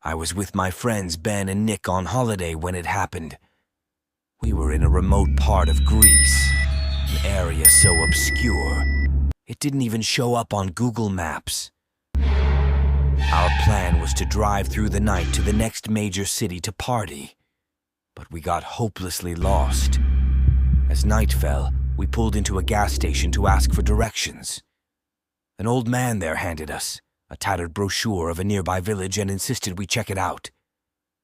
I was with my friends Ben and Nick on holiday when it happened. We were in a remote part of Greece, an area so obscure, it didn't even show up on Google Maps. Our plan was to drive through the night to the next major city to party, but we got hopelessly lost. As night fell, we pulled into a gas station to ask for directions. An old man there handed us a tattered brochure of a nearby village and insisted we check it out.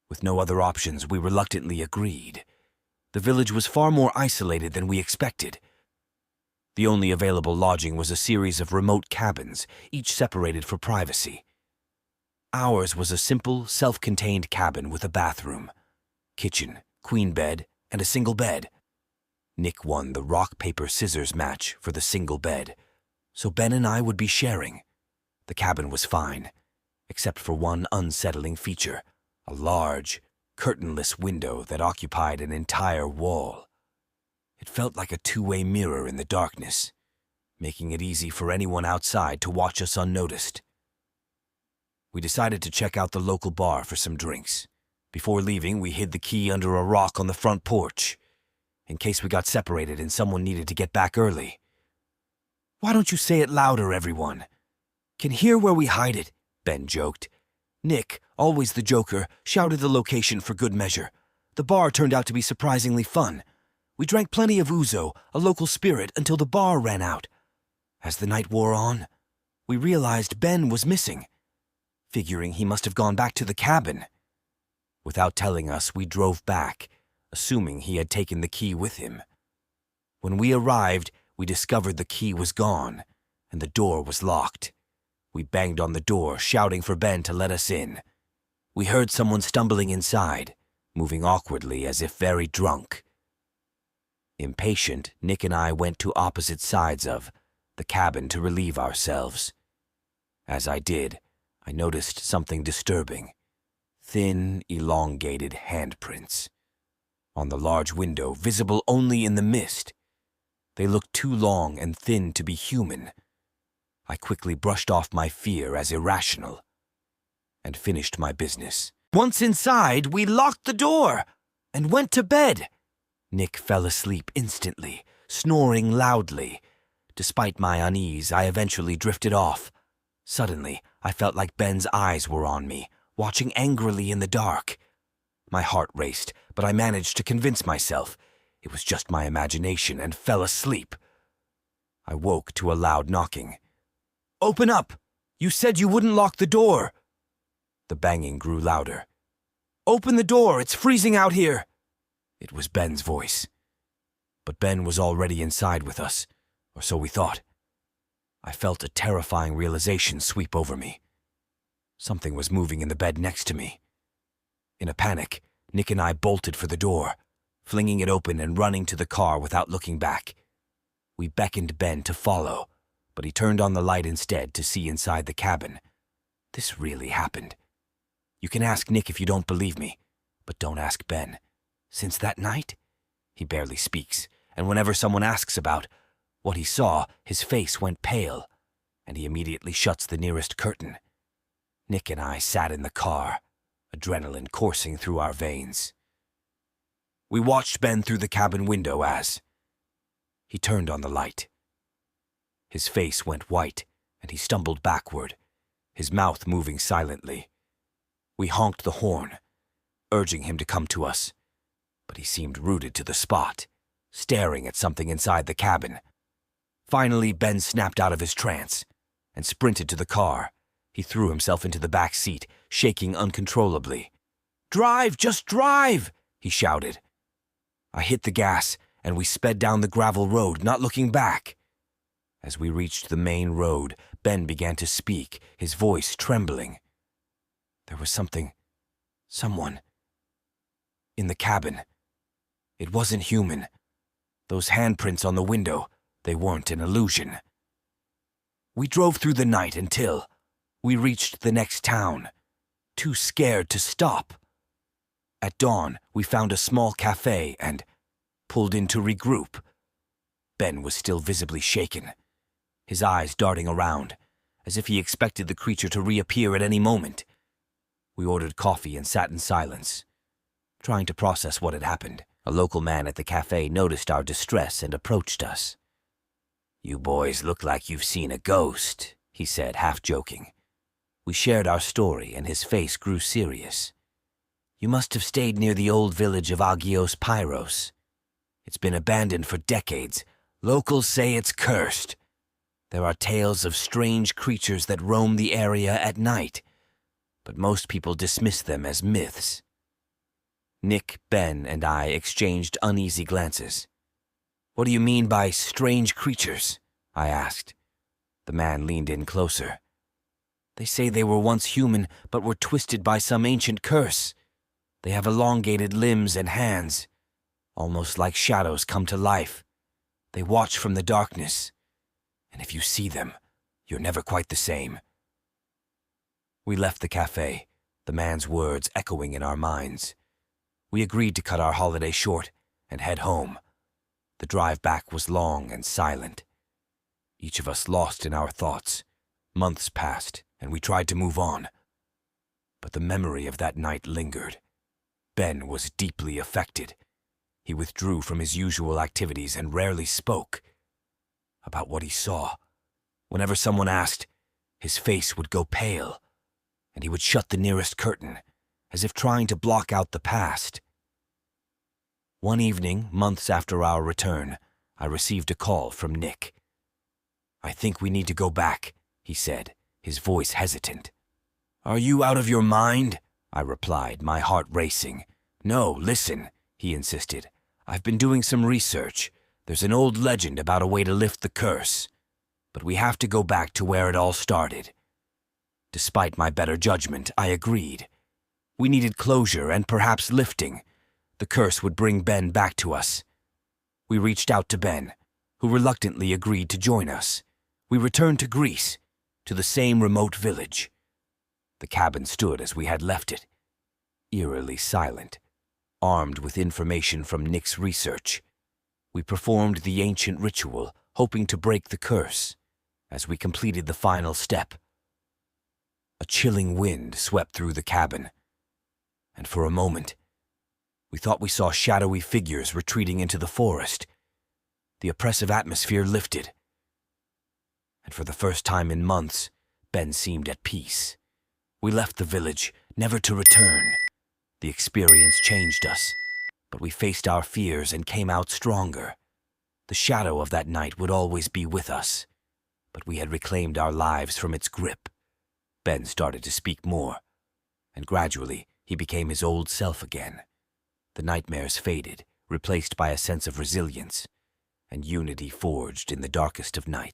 With no other options, we reluctantly agreed. The village was far more isolated than we expected. The only available lodging was a series of remote cabins, each separated for privacy. Ours was a simple, self-contained cabin with a bathroom, kitchen, queen bed, and a single bed. Nick won the rock-paper-scissors match for the single bed, so Ben and I would be sharing. The cabin was fine, except for one unsettling feature, a large, curtainless window that occupied an entire wall. It felt like a two-way mirror in the darkness, making it easy for anyone outside to watch us unnoticed. We decided to check out the local bar for some drinks. Before leaving, we hid the key under a rock on the front porch, in case we got separated and someone needed to get back early. "Why don't you say it louder, everyone? Can hear where we hide it," Ben joked. Nick, always the joker, shouted the location for good measure. The bar turned out to be surprisingly fun. We drank plenty of ouzo, a local spirit, until the bar ran out. As the night wore on, we realized Ben was missing, figuring he must have gone back to the cabin. Without telling us, we drove back, assuming he had taken the key with him. When we arrived, we discovered the key was gone, and the door was locked. We banged on the door, shouting for Ben to let us in. We heard someone stumbling inside, moving awkwardly as if very drunk. Impatient, Nick and I went to opposite sides of the cabin to relieve ourselves. As I did, I noticed something disturbing. Thin, elongated handprints. On the large window, visible only in the mist. They looked too long and thin to be human. I quickly brushed off my fear as irrational and finished my business. Once inside, we locked the door and went to bed. Nick fell asleep instantly, snoring loudly. Despite my unease, I eventually drifted off. Suddenly, I felt like Ben's eyes were on me, watching angrily in the dark. My heart raced, but I managed to convince myself it was just my imagination and fell asleep. I woke to a loud knocking. "Open up! You said you wouldn't lock the door!" The banging grew louder. "Open the door! It's freezing out here!" It was Ben's voice. But Ben was already inside with us, or so we thought. I felt a terrifying realization sweep over me. Something was moving in the bed next to me. In a panic, Nick and I bolted for the door, flinging it open and running to the car without looking back. We beckoned Ben to follow, but he turned on the light instead to see inside the cabin. This really happened. You can ask Nick if you don't believe me, but don't ask Ben. Since that night, he barely speaks, and whenever someone asks about what he saw, his face went pale, and he immediately shuts the nearest curtain. Nick and I sat in the car, adrenaline coursing through our veins. We watched Ben through the cabin window as he turned on the light. His face went white, and he stumbled backward, his mouth moving silently. We honked the horn, urging him to come to us, but he seemed rooted to the spot, staring at something inside the cabin. Finally, Ben snapped out of his trance and sprinted to the car. He threw himself into the back seat, shaking uncontrollably. "Drive, just drive!" he shouted. I hit the gas, and we sped down the gravel road, not looking back. As we reached the main road, Ben began to speak, his voice trembling. There was someone, in the cabin. It wasn't human. Those handprints on the window, they weren't an illusion. We drove through the night until we reached the next town, too scared to stop. At dawn, we found a small cafe and pulled in to regroup. Ben was still visibly shaken, his eyes darting around, as if he expected the creature to reappear at any moment. We ordered coffee and sat in silence, trying to process what had happened. A local man at the cafe noticed our distress and approached us. "You boys look like you've seen a ghost," he said, half joking. We shared our story, and his face grew serious. "You must have stayed near the old village of Agios Pyros. It's been abandoned for decades. Locals say it's cursed. There are tales of strange creatures that roam the area at night, but most people dismiss them as myths." Nick, Ben, and I exchanged uneasy glances. "What do you mean by strange creatures?" I asked. The man leaned in closer. "They say they were once human, but were twisted by some ancient curse. They have elongated limbs and hands, almost like shadows come to life. They watch from the darkness, and if you see them, you're never quite the same." We left the cafe, the man's words echoing in our minds. We agreed to cut our holiday short and head home. The drive back was long and silent, each of us lost in our thoughts. Months passed, and we tried to move on. But the memory of that night lingered. Ben was deeply affected. He withdrew from his usual activities and rarely spoke about what he saw. Whenever someone asked, his face would go pale, and he would shut the nearest curtain, as if trying to block out the past. One evening, months after our return, I received a call from Nick. "I think we need to go back," he said, his voice hesitant. "Are you out of your mind?" I replied, my heart racing. "No, listen," he insisted. "I've been doing some research. There's an old legend about a way to lift the curse, but we have to go back to where it all started." Despite my better judgment, I agreed. We needed closure and perhaps lifting. The curse would bring Ben back to us. We reached out to Ben, who reluctantly agreed to join us. We returned to Greece, to the same remote village. The cabin stood as we had left it, eerily silent, armed with information from Nick's research. We performed the ancient ritual, hoping to break the curse. As we completed the final step, a chilling wind swept through the cabin, and for a moment, we thought we saw shadowy figures retreating into the forest. The oppressive atmosphere lifted, and for the first time in months, Ben seemed at peace. We left the village, never to return. The experience changed us, but we faced our fears and came out stronger. The shadow of that night would always be with us, but we had reclaimed our lives from its grip. Ben started to speak more, and gradually he became his old self again. The nightmares faded, replaced by a sense of resilience and unity forged in the darkest of nights.